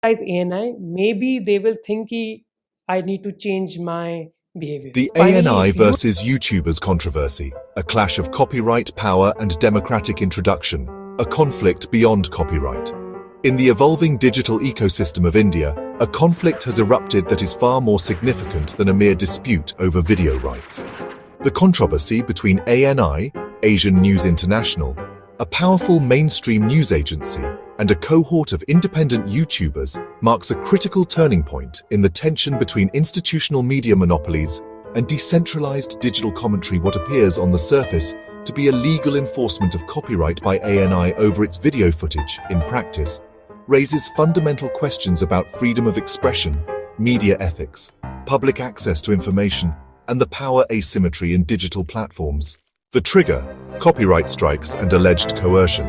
As ANI, maybe they will think I need to change my behavior. The Finally, ANI if you- versus YouTubers controversy, a clash of copyright power and democratic introduction, a conflict beyond copyright. In the evolving digital ecosystem of India, a conflict has erupted that is far more significant than a mere dispute over video rights. The controversy between ANI, Asian News International, a powerful mainstream news agency, and a cohort of independent YouTubers marks a critical turning point in the tension between institutional media monopolies and decentralized digital commentary. What appears on the surface to be a legal enforcement of copyright by ANI over its video footage, in practice, raises fundamental questions about freedom of expression, media ethics, public access to information, and the power asymmetry in digital platforms. The trigger: copyright strikes and alleged coercion.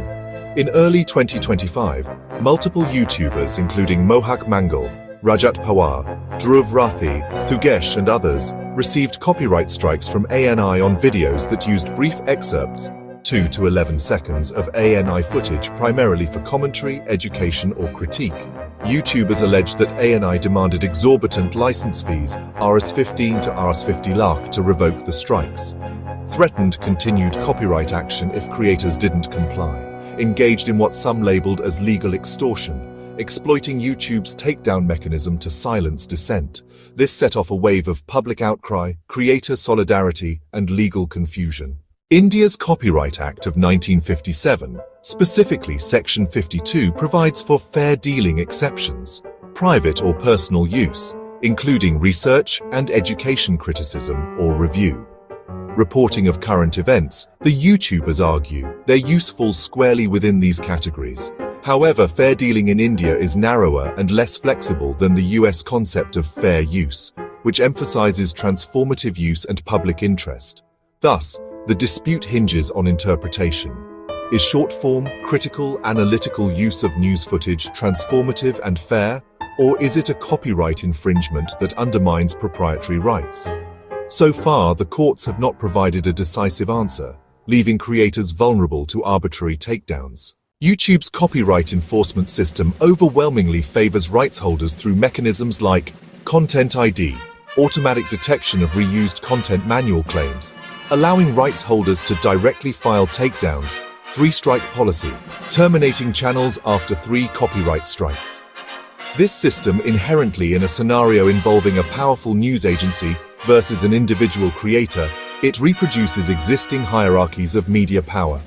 In early 2025, multiple YouTubers including Mohak Mangal, Rajat Pawar, Dhruv Rathi, Thugesh and others received copyright strikes from ANI on videos that used brief excerpts, 2 to 11 seconds of ANI footage primarily for commentary, education or critique. YouTubers alleged that ANI demanded exorbitant license fees, Rs 15 to Rs 50 lakh, to revoke the strikes. Threatened continued copyright action if creators didn't comply. Engaged in what some labeled as legal extortion, exploiting YouTube's takedown mechanism to silence dissent. This set off a wave of public outcry, creator solidarity, and legal confusion. India's Copyright Act of 1957, specifically Section 52, provides for fair dealing exceptions, private or personal use, including research and education criticism or review. Reporting of current events, the YouTubers argue their use falls squarely within these categories. However, fair dealing in India is narrower and less flexible than the US concept of fair use, which emphasizes transformative use and public interest. Thus, the dispute hinges on interpretation. Is short-form, critical, analytical use of news footage transformative and fair, or is it a copyright infringement that undermines proprietary rights? So far, the courts have not provided a decisive answer, leaving creators vulnerable to arbitrary takedowns. YouTube's copyright enforcement system overwhelmingly favors rights holders through mechanisms like Content ID, automatic detection of reused content manual claims, allowing rights holders to directly file takedowns, 3-strike policy, terminating channels after 3 copyright strikes. This system, inherently in a scenario involving a powerful news agency versus an individual creator, it reproduces existing hierarchies of media power.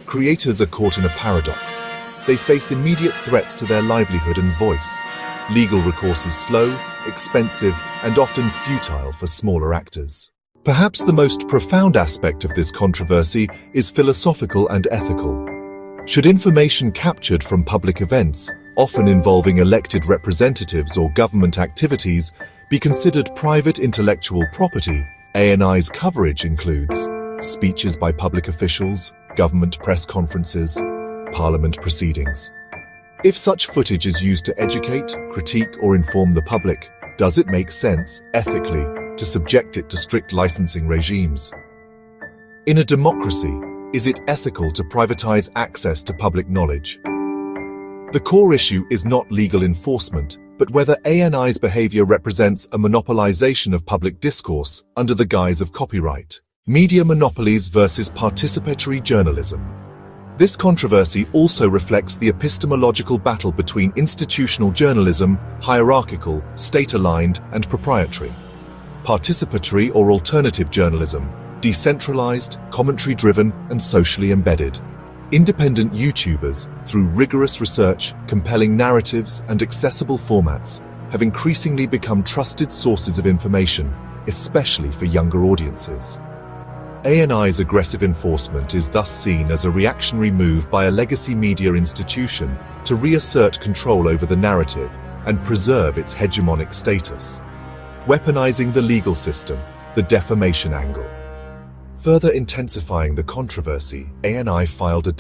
Creators are caught in a paradox. They face immediate threats to their livelihood and voice. Legal recourse is slow, expensive, and often futile for smaller actors. Perhaps the most profound aspect of this controversy is philosophical and ethical. Should information captured from public events, often involving elected representatives or government activities, be considered private intellectual property? ANI's coverage includes speeches by public officials, government press conferences, parliament proceedings. If such footage is used to educate, critique, or inform the public, does it make sense, ethically, to subject it to strict licensing regimes? In a democracy, is it ethical to privatize access to public knowledge? The core issue is not legal enforcement, but whether ANI's behavior represents a monopolization of public discourse under the guise of copyright. Media monopolies versus participatory journalism. This controversy also reflects the epistemological battle between institutional journalism, hierarchical, state-aligned, and proprietary. Participatory or alternative journalism, decentralized, commentary-driven, and socially embedded. Independent YouTubers, through rigorous research, compelling narratives, and accessible formats, have increasingly become trusted sources of information, especially for younger audiences. ANI's aggressive enforcement is thus seen as a reactionary move by a legacy media institution to reassert control over the narrative and preserve its hegemonic status. Weaponizing the legal system, the defamation angle. Further intensifying the controversy, ANI filed a